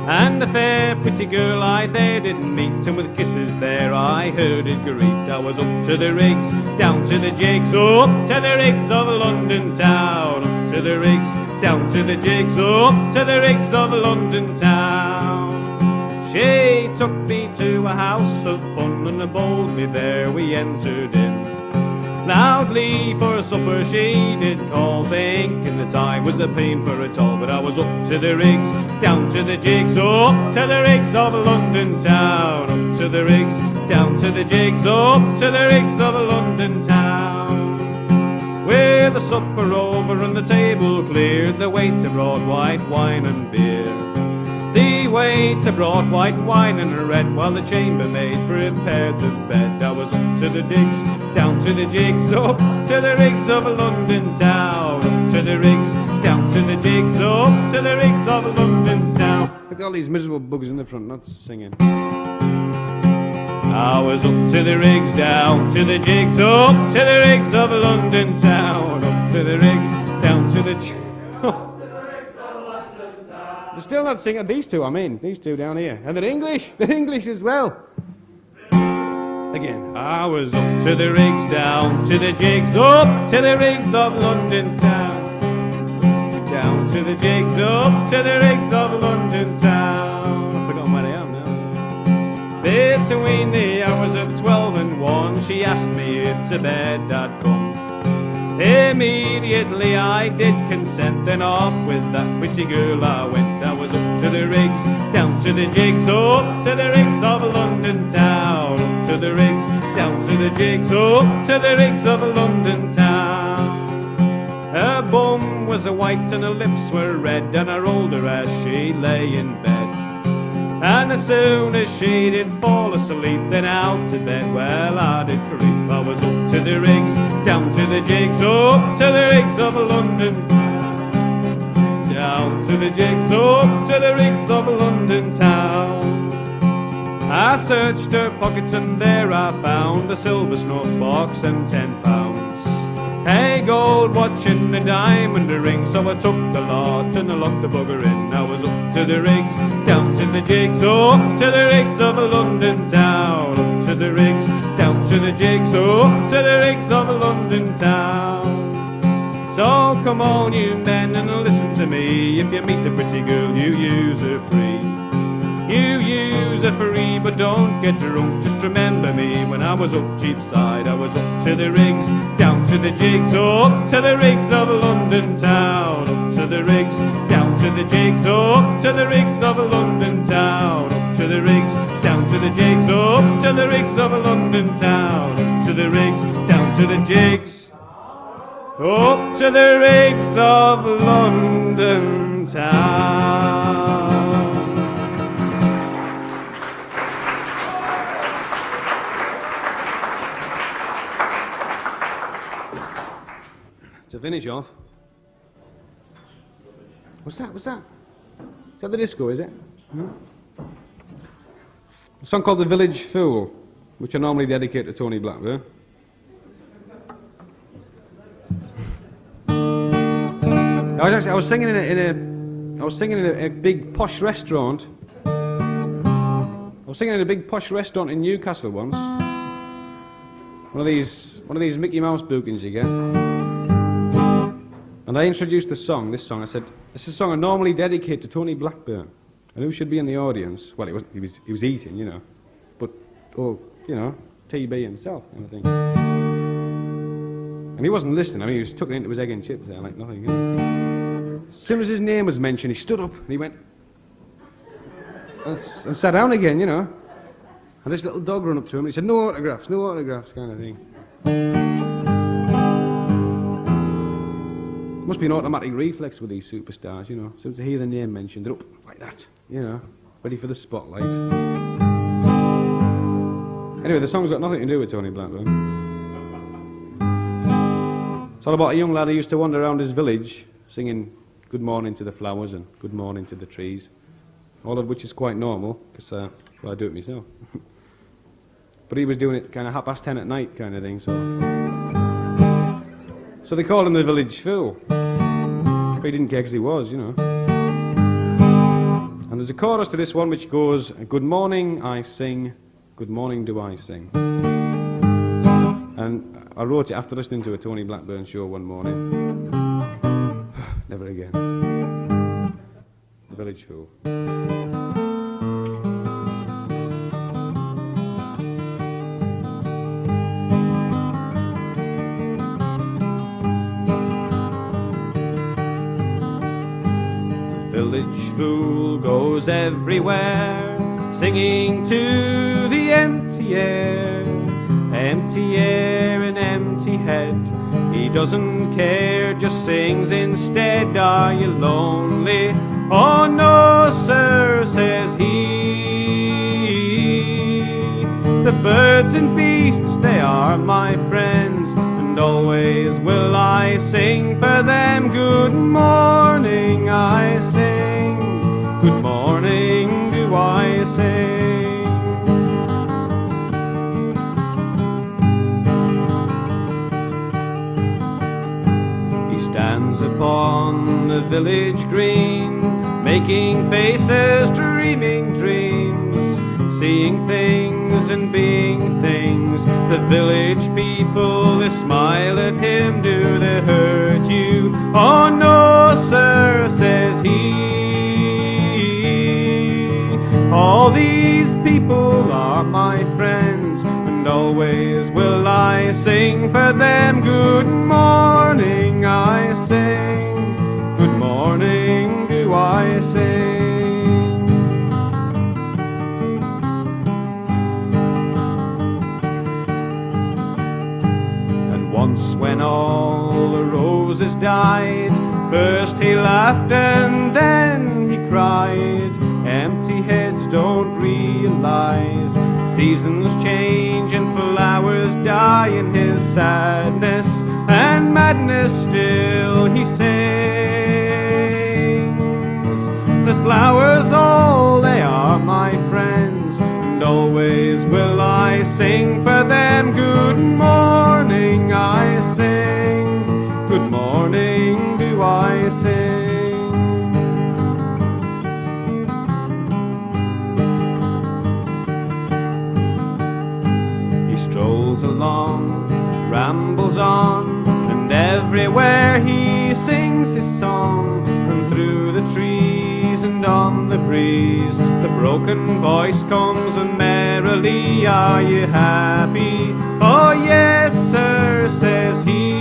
And a fair pretty girl I there didn't meet, and with kisses there I heard it greet. I was up to the rigs, down to the jigs, up to the rigs of London town, up to the rigs, down to the jigs, up to the rigs of London town. She took me to a house of fun, and boldly there we entered in. Loudly for supper she did call, thinking that I was a pain for it all. But I was up to the rigs, down to the jigs, up to the rigs of London town, up to the rigs, down to the jigs, up to the rigs of London town. With the supper over and the table cleared, the waiter brought white wine and beer. The waiter brought white wine and red, while the chambermaid prepared the bed. I was up to to the digs, down to the jigs, up to the rigs of London town. Up to the rigs, down to the jigs, up to the rigs of London town. Look at all these miserable buggers in the front, not singing. I was up to the rigs, down to the jigs, up to the rigs of London town. Up to the rigs, down to the They're still not singing. These two, I mean, these two down here. And they're English as well. Again. I was up to the rigs, down to the jigs, up to the rigs of London town. Down to the jigs, up to the rigs of London town. I've forgotten where I am now. Between the hours of 12 and 1, she asked me if to bed I'd come. Immediately I did consent, then off with that pretty girl I went. I was up to the rigs, down to the jigs, up to the rigs of London town. Up to the rigs, down to the jigs, up to the rigs of London town. Her bum was a white and her lips were red, and I rolled her as she lay in bed. And as soon as she did fall asleep, then out to bed, well, I did creep. I was up to the rigs, down to the jigs, up to the rigs of London. Down to the jigs, up to the rigs of London town. I searched her pockets and there I found a silver snuff box and £10. A gold watch and a diamond ring, so I took the lot and I locked the bugger in. I was up to the rigs, down to the jigs, up to the rigs of London town. Up to the rigs, down to the jigs, up to the rigs of London town. So come on you men and listen to me, if you meet a pretty girl you use her free. You use her free, but don't get drunk. Just remember me when I was up Cheapside. I was up to the rigs, down to the jigs, up to the rigs of London town. Up to the rigs, down to the jigs, up to the rigs of London town. Up to the rigs, down to the jigs, up to the rigs of London town. Up to the rigs, down to the jigs, up to the rigs of London town. To finish off, what's that? Is that the disco, is it? A song called The Village Fool, which I normally dedicate to Tony Blackburn. I was singing in a big posh restaurant. I was singing in a big posh restaurant in Newcastle once. One of these Mickey Mouse bookings you get. And I introduced this song. I said, this is a song I normally dedicate to Tony Blackburn. And who should be in the audience? Well, he was eating, you know. But, TB himself, kind of thing. And he wasn't listening. I mean, he was tucking into his egg and chips there like nothing. You know? As soon as his name was mentioned, he stood up and he went and sat down again, you know. And this little dog ran up to him and he said, no autographs, kind of thing. Must be an automatic reflex with these superstars, you know. As soon as they hear the name mentioned, they're up like that, you know, ready for the spotlight. Anyway, the song's got nothing to do with Tony Blackburn. It's all about a young lad who used to wander around his village singing good morning to the flowers and good morning to the trees, all of which is quite normal, because I do it myself. But he was doing it kind of 10:30 at night kind of thing, so they called him the Village Fool. But he didn't care because he was, you know. And there's a chorus to this one which goes, good morning I sing, good morning do I sing. And I wrote it after listening to a Tony Blackburn show one morning. Never again. The Village Fool. Village fool goes everywhere, singing to the empty air and empty head. He doesn't care, just sings instead. Are you lonely? Oh no, sir, says he. The birds and beasts, they are my friends, and always will I sing for them. Good morning, I sing. Good morning, do I sing. He stands upon the village green, making faces, dreaming dreams, seeing things and being things. The village people, they smile at him. Do they hurt you? Oh no, sir, says he. All these people are my friends, and always will I sing for them. Good morning, I sing. Good morning, do I sing. And once when all the roses died, first he laughed and then he cried. Empty heads don't realize seasons change and flowers die. In his sadness and madness still he sings. The flowers all, they are my friends, and always will I sing for them. Good morning, I sing. Good morning, do I sing. Strolls along, rambles on, and everywhere he sings his song. And through the trees and on the breeze, the broken voice comes, and merrily, are you happy? Oh yes, sir, says he.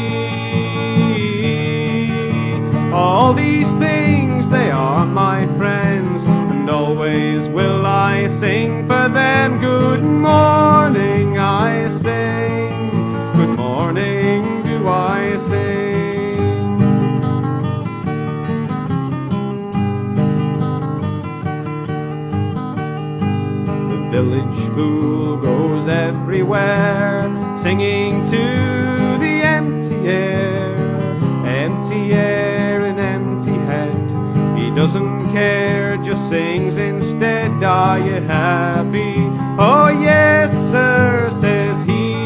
All these things, they are my friends, and always will I sing for them. Good morning, I sing. Good morning, do I sing. The village fool goes everywhere, singing to the empty air and empty head. He doesn't care, just sings instead. Are you happy? Oh yes, sir, says he.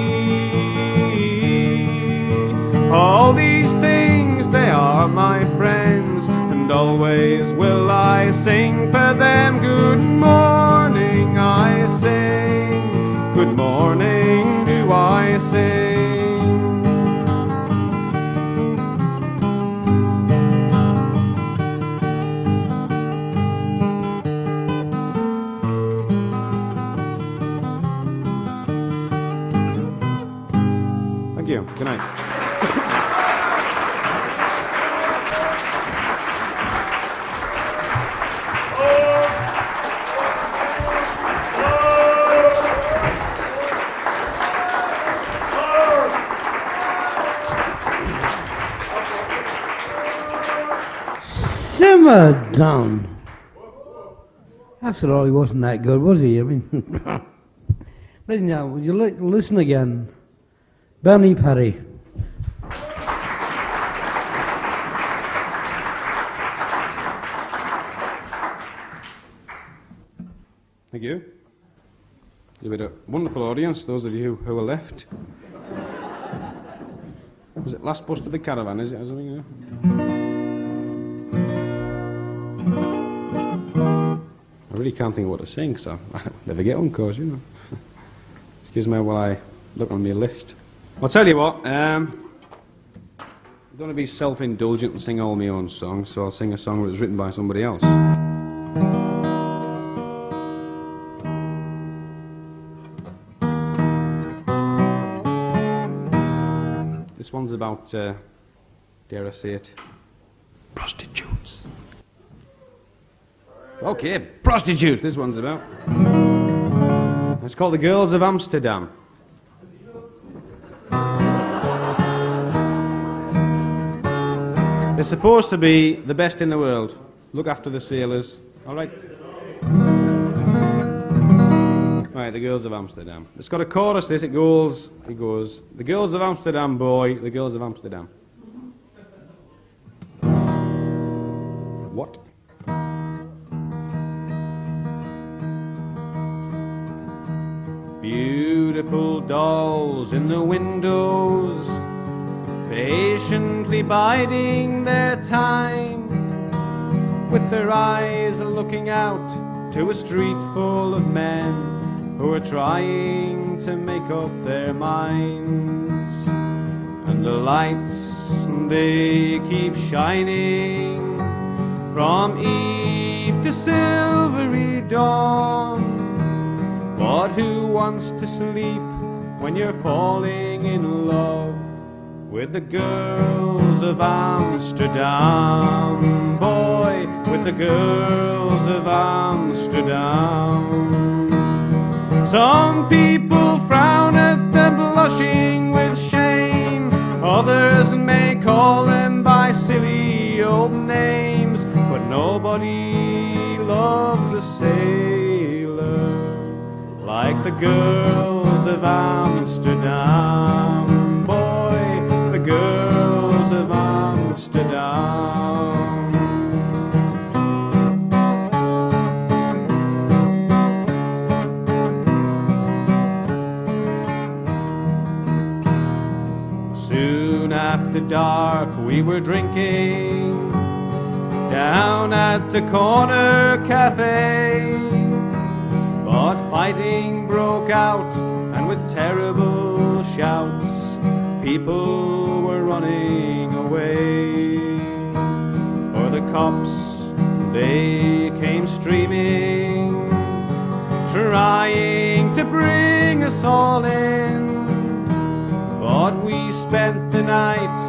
All these things, they are my friends, and always will I sing for them. Good morning, I sing. Good morning, do I sing. Thank you. Good night. Simmer down. After all, he wasn't that good, was he? I mean, listen now, would you listen again? Bernie Parry. Thank you. You've had a wonderful audience, those of you who are left. Was it Last Bus to the Caravan, is it, or something? Yeah? I really can't think of what to sing, so I never get encores, you know. Excuse me while I look on my list. I'll tell you what, I don't want to be self-indulgent and sing all my own songs, so I'll sing a song that was written by somebody else. This one's about, dare I say it, prostitutes. Okay, prostitutes, this one's about. It's called The Girls of Amsterdam. They're supposed to be the best in the world. Look after the sailors. All right? Right, Right, the girls of Amsterdam. It's got a chorus, this, it goes, the girls of Amsterdam, boy, the girls of Amsterdam. What? Beautiful dolls in the windows, patiently biding their time, with their eyes looking out to a street full of men who are trying to make up their minds. And the lights, they keep shining from eve to silvery dawn. But who wants to sleep when you're falling in love with the girls of Amsterdam? Boy, with the girls of Amsterdam. Some people frown at them blushing with shame, others may call them by silly old names, but nobody loves a sailor like the girls of Amsterdam. Boy, the girls of Amsterdam. Soon after dark we were drinking down at the corner cafe, but fighting broke out, and with terrible shouts people were running away. For the cops, they came streaming, trying to bring us all in. But we spent the night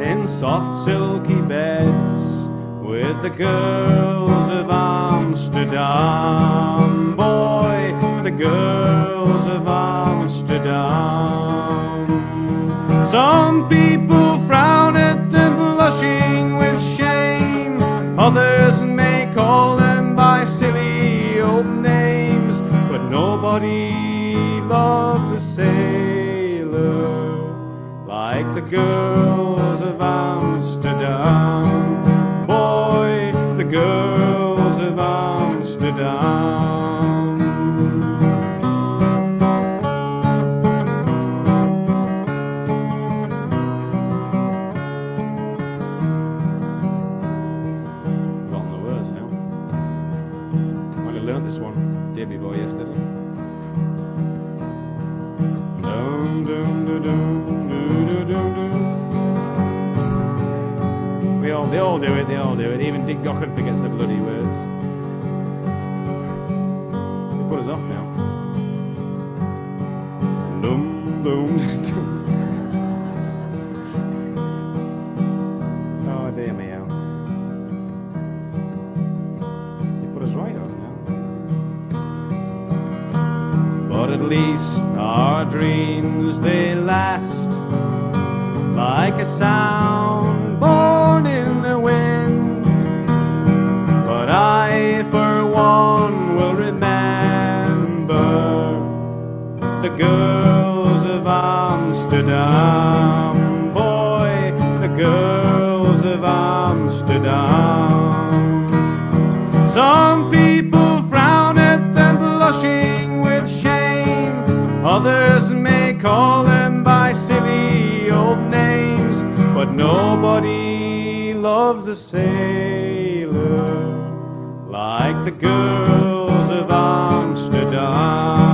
in soft silky beds with the girls of Amsterdam. Boy, the girls of Amsterdam. Some people frown at them blushing with shame, others may call them by silly old names, but nobody loves a sailor like the girls of Amsterdam. Boy, the girls of Amsterdam. Forgotten the words now. I learnt this one day before yesterday. Dum dum dum dum. They all do it, Even Dick Gocken forgets the bloody words. They put us off now. Dum, dum, dum. Oh dear me, how. They put us right off now. But at least our dreams, they last like a sound born in the wind. But I, for one, will remember the girls of Amsterdam. Boy, the girls of Amsterdam. Some people frown at them blushing with shame, others may call them by silly old names, but nobody loves a sailor like the girls of Amsterdam.